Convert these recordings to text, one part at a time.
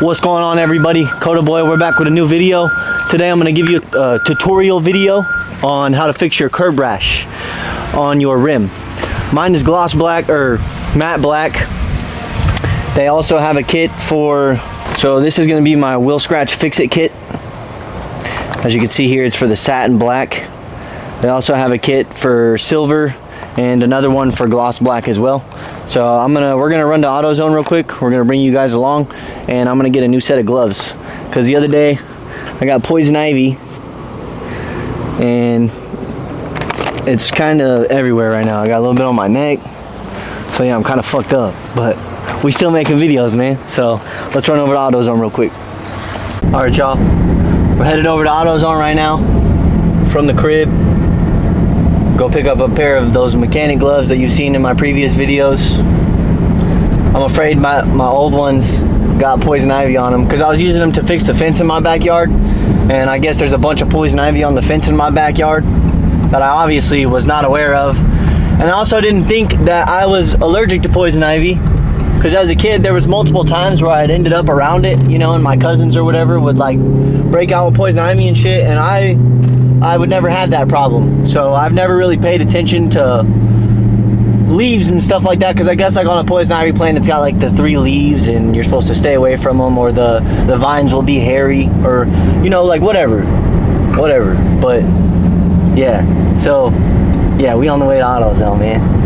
What's going on, everybody? Coda Boy, we're back with a new video. Today I'm going to give you a tutorial video on how to fix your curb rash on your rim. Mine is gloss black or matte black. They also have a kit for, so this is going to be my wheel scratch fix it kit. As you can see here, it's for the satin black. They also have a kit for silver and another one for gloss black as well. So we're gonna run to AutoZone real quick. We're gonna bring you guys along, and I'm gonna get a new set of gloves because the other day I got poison ivy and it's kind of everywhere right now. I got a little bit on my neck, so yeah, I'm kind of fucked up, but we still making videos, man. So let's run over to AutoZone real quick. All right, y'all, we're headed over to AutoZone right now from the crib. Go pick up a pair of those mechanic gloves that you've seen in my previous videos. I'm afraid my old ones got poison ivy on them because I was using them to fix the fence in my backyard, and I guess there's a bunch of poison ivy on the fence in my backyard that I obviously was not aware of. And I also didn't think that I was allergic to poison ivy because as a kid there was multiple times where I'd ended up around it, you know, and my cousins or whatever would like break out with poison ivy and shit, and I would never have that problem. So I've never really paid attention to leaves and stuff like that, because I guess like on a poison ivy plant it's got like the 3 leaves and you're supposed to stay away from them, or the vines will be hairy, or you know, like whatever. But yeah, so yeah, we on the way to AutoZone, man.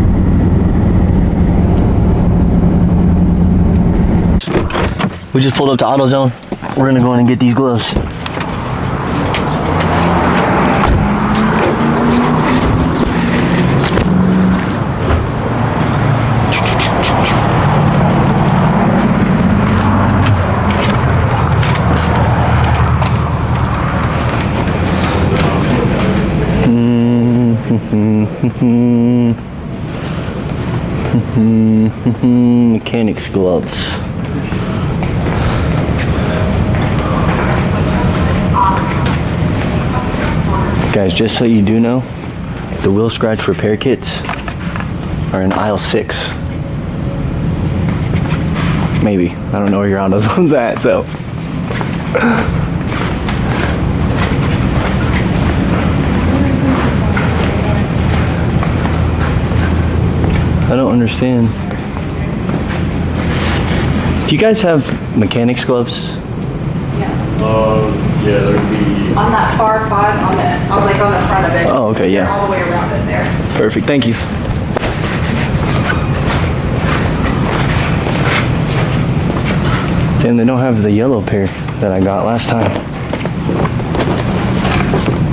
We just pulled up to AutoZone. We're gonna go in and get these gloves. Mechanics gloves. Guys, just so you do know, the wheel scratch repair kits are in aisle 6. Maybe. I don't know where your AutoZone's at, so. I don't understand. Do you guys have mechanics gloves? Yeah, there'd be on that far pod, on the front of it. Oh, okay, yeah. All the way around it there. Perfect, thank you. Damn, they don't have the yellow pair that I got last time.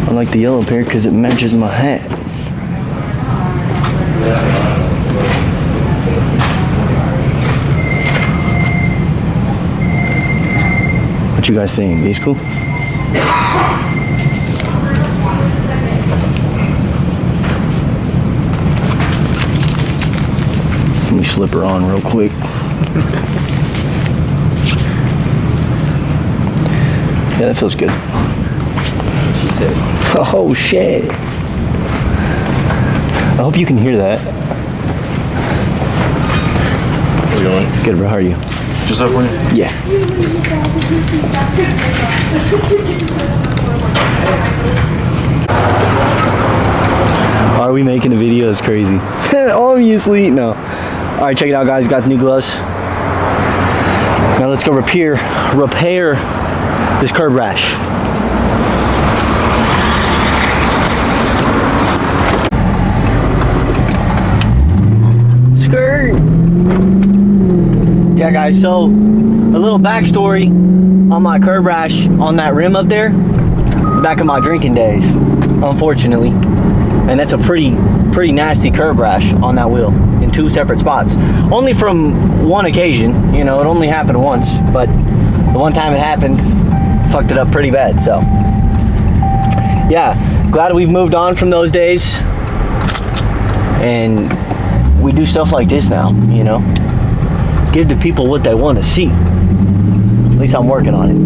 I like the yellow pair because it matches my hat. What you guys think? These cool? Let me slip her on real quick. Yeah, that feels good. She said. Oh shit. I hope you can hear that. How's it going? Good, bro. How are you? Just up for you? Yeah. Are we making a video? That's crazy. Obviously, no. All right, check it out, guys. Got the new gloves. Now let's go repair this curb rash. Skirt. Yeah, guys, so a little backstory on my curb rash on that rim up there, back in my drinking days, unfortunately. And that's a pretty nasty curb rash on that wheel in 2 separate spots. Only from one occasion, you know, it only happened once, but the one time it happened, fucked it up pretty bad, so. Yeah, glad we've moved on from those days. And we do stuff like this now, you know. Give the people what they want to see. At least I'm working on it.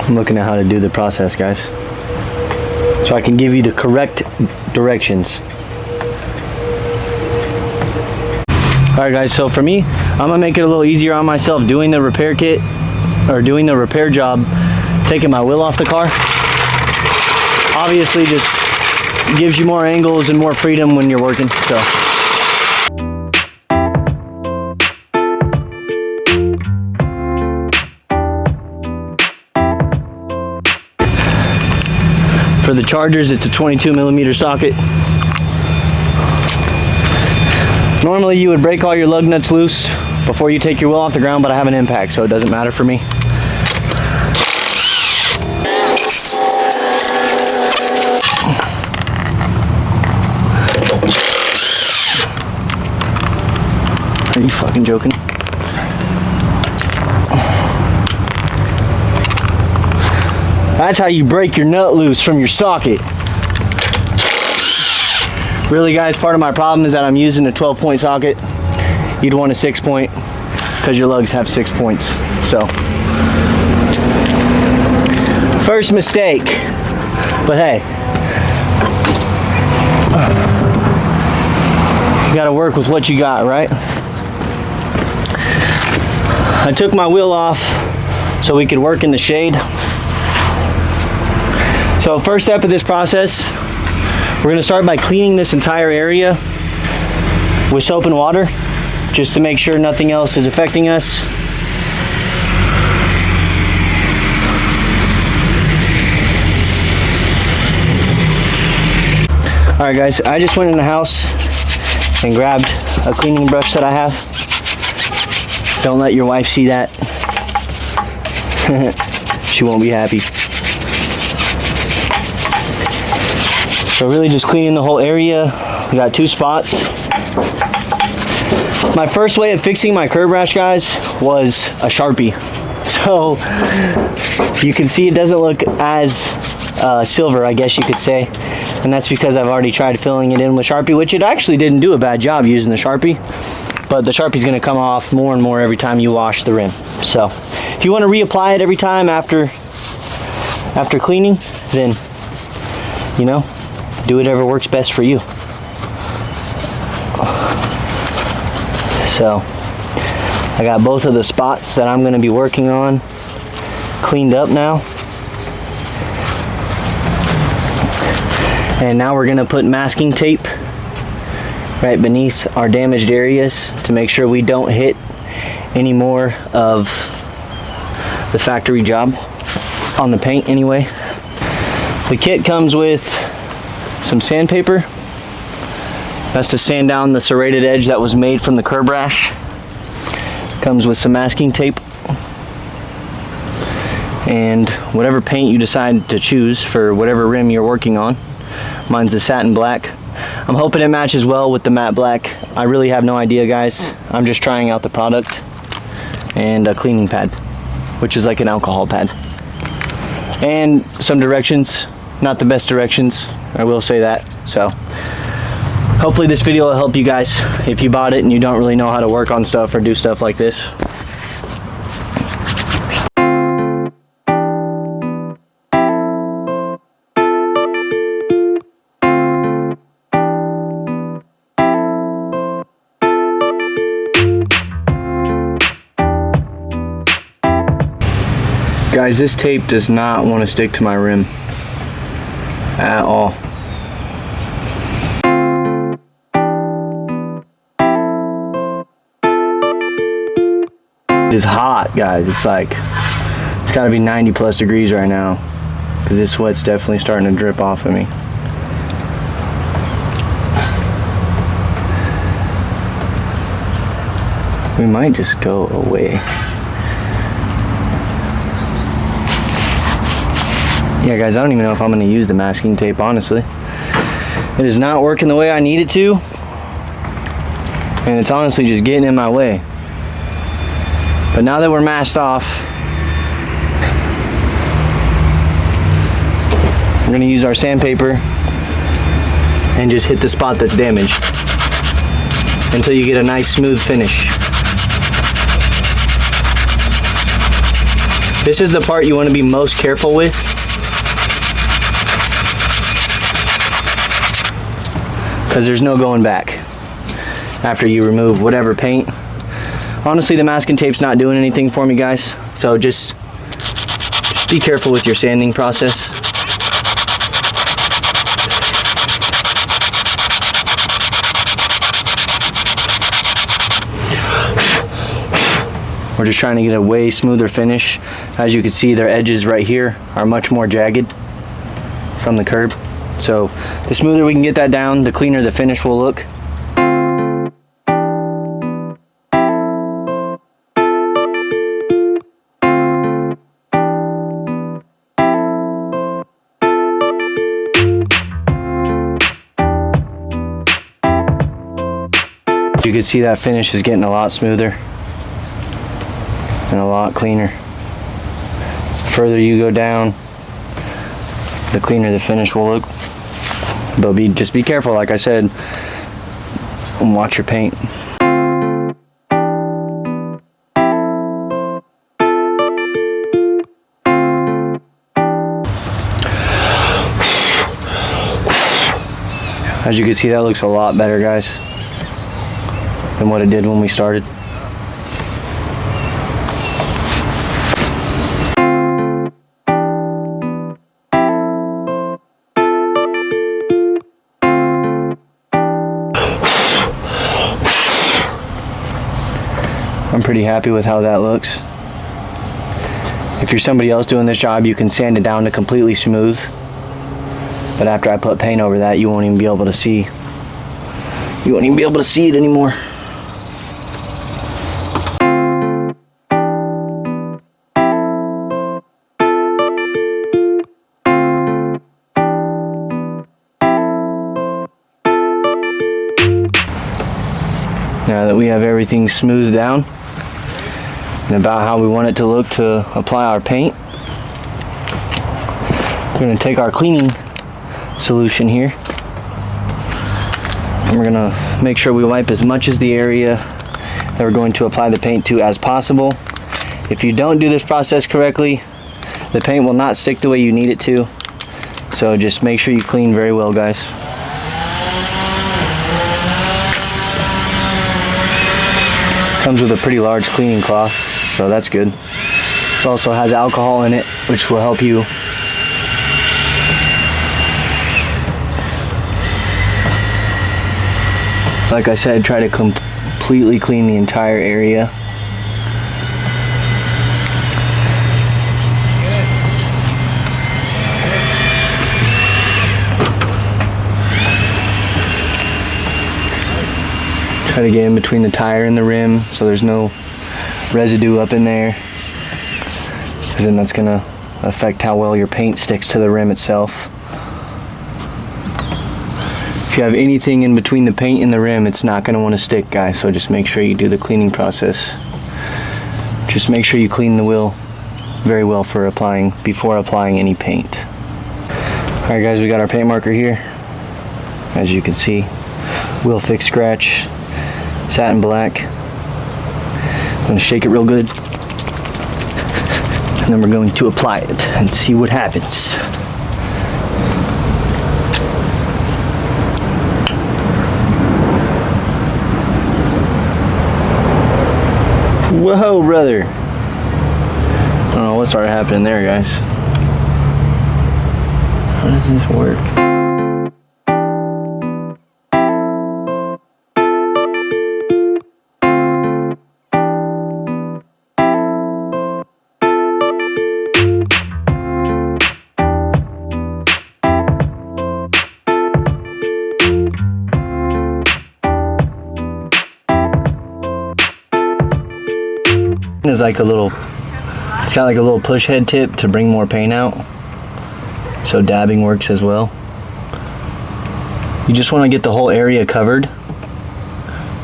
I'm looking at how to do the process, guys, so I can give you the correct directions. Alright guys, so for me, I'm gonna make it a little easier on myself doing the repair kit, or doing the repair job, taking my wheel off the car. Obviously just gives you more angles and more freedom when you're working, so. For the chargers, it's a 22mm socket. Normally you would break all your lug nuts loose before you take your wheel off the ground, but I have an impact, so it doesn't matter for me. Are you fucking joking? That's how you break your nut loose from your socket. Really guys, part of my problem is that I'm using a 12-point socket. You'd want a 6-point because your lugs have 6 points. So, first mistake, but hey, you gotta work with what you got, right? I took my wheel off so we could work in the shade. So first step of this process, we're gonna start by cleaning this entire area with soap and water, just to make sure nothing else is affecting us. All right guys, I just went in the house and grabbed a cleaning brush that I have. Don't let your wife see that. She won't be happy. So really just cleaning the whole area. We got 2 spots. My first way of fixing my curb rash, guys, was a Sharpie. So you can see it doesn't look as silver, I guess you could say. And that's because I've already tried filling it in with Sharpie, which it actually didn't do a bad job using the Sharpie. But the Sharpie's gonna come off more and more every time you wash the rim. So if you wanna reapply it every time after cleaning, then, you know, do whatever works best for you. So I got both of the spots that I'm going to be working on cleaned up now. And now we're going to put masking tape right beneath our damaged areas to make sure we don't hit any more of the factory job on the paint anyway. The kit comes with some sandpaper. That's to sand down the serrated edge that was made from the curb rash. Comes with some masking tape. And whatever paint you decide to choose for whatever rim you're working on. Mine's the satin black. I'm hoping it matches well with the matte black. I really have no idea, guys. I'm just trying out the product. And a cleaning pad, which is like an alcohol pad. And some directions. Not the best directions, I will say that. So hopefully this video will help you guys if you bought it and you don't really know how to work on stuff or do stuff like this. Guys, this tape does not want to stick to my rim at all. It is hot, guys. It's got to be 90 plus degrees right now because this sweat's definitely starting to drip off of me. We might just go away. Yeah, guys, I don't even know if I'm going to use the masking tape, honestly. It is not working the way I need it to. And it's honestly just getting in my way. But now that we're masked off, we're going to use our sandpaper and just hit the spot that's damaged until you get a nice smooth finish. This is the part you want to be most careful with. Because there's no going back after you remove whatever paint. Honestly, the masking tape's not doing anything for me, guys. So just be careful with your sanding process. We're just trying to get a way smoother finish. As you can see, their edges right here are much more jagged from the curb. So the smoother we can get that down, the cleaner the finish will look. You can see that finish is getting a lot smoother and a lot cleaner. The further you go down, the cleaner the finish will look. But just be careful, like I said, and watch your paint. As you can see, that looks a lot better, guys, than what it did when we started. I'm pretty happy with how that looks. If you're somebody else doing this job, you can sand it down to completely smooth. But after I put paint over that, you won't even be able to see. You won't even be able to see it anymore. Now that we have everything smoothed down and about how we want it to look to apply our paint, we're going to take our cleaning solution here and we're going to make sure we wipe as much as the area that we're going to apply the paint to as possible. If you don't do this process correctly, the paint will not stick the way you need it to. So just make sure you clean very well, guys. Comes with a pretty large cleaning cloth, so that's good. This also has alcohol in it, which will help you like I said, try to completely clean the entire area. Try to get in between the tire and the rim so there's no residue up in there, because then that's going to affect how well your paint sticks to the rim itself. If you have anything in between the paint and the rim, it's not going to want to stick, guys, so just make sure you do the cleaning process. Just make sure you clean the wheel very well before applying any paint. Alright guys, we got our paint marker here. As you can see, wheel fix scratch, satin black. I'm going to shake it real good, and then we're going to apply it and see what happens. Whoa, brother. I don't know what started happening there, guys. How does this work? Is like it's got like a little push head tip to bring more paint out, so dabbing works as well. You just want to get the whole area covered,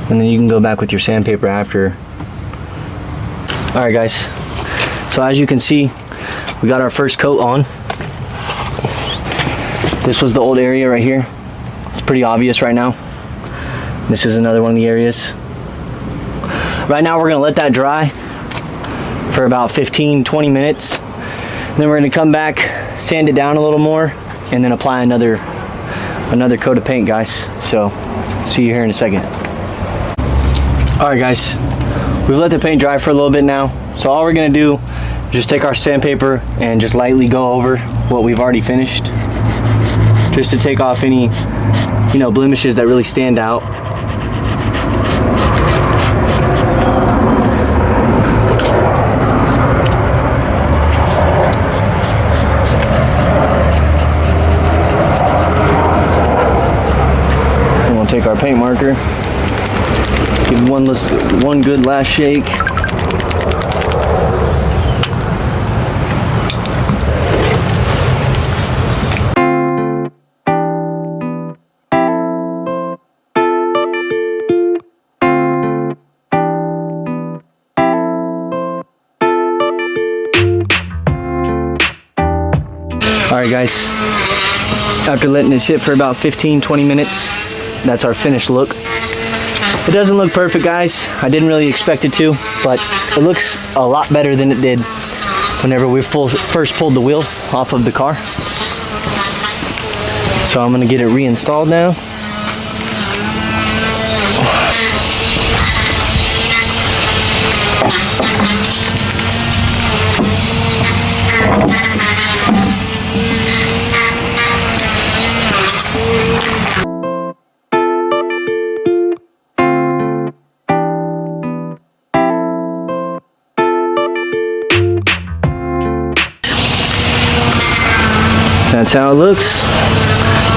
and then you can go back with your sandpaper after. Alright guys, so as you can see, we got our first coat on. This was the old area right here. It's pretty obvious right now. This is another one of the areas. Right now we're going to let that dry for about 15-20 minutes. Then we're gonna come back, sand it down a little more, and then apply another coat of paint, guys. So see you here in a second. All right, guys, we've let the paint dry for a little bit now. So all we're gonna do, just take our sandpaper and just lightly go over what we've already finished, just to take off any, you know, blemishes that really stand out. And we'll take our paint marker, give one good last shake. Alright guys, after letting it sit for about 15-20 minutes, that's our finished look. It doesn't look perfect, guys. I didn't really expect it to, but it looks a lot better than it did whenever we first pulled the wheel off of the car. So I'm gonna get it reinstalled now. That's how it looks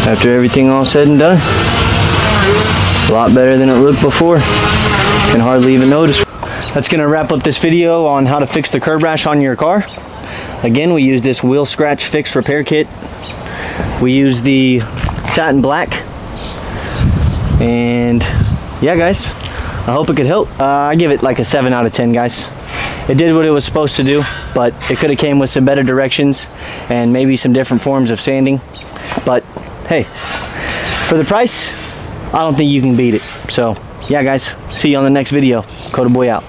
after everything all said and done. A lot better than it looked before. Can hardly even notice. That's gonna wrap up this video on how to fix the curb rash on your car. Again, we use this wheel scratch fix repair kit. We use the satin black. And yeah, guys, I hope it could help. I give it like a 7 out of 10, guys. It did what it was supposed to do, but it could have came with some better directions and maybe some different forms of sanding. But hey, for the price, I don't think you can beat it. So yeah, guys, see you on the next video. KTB out.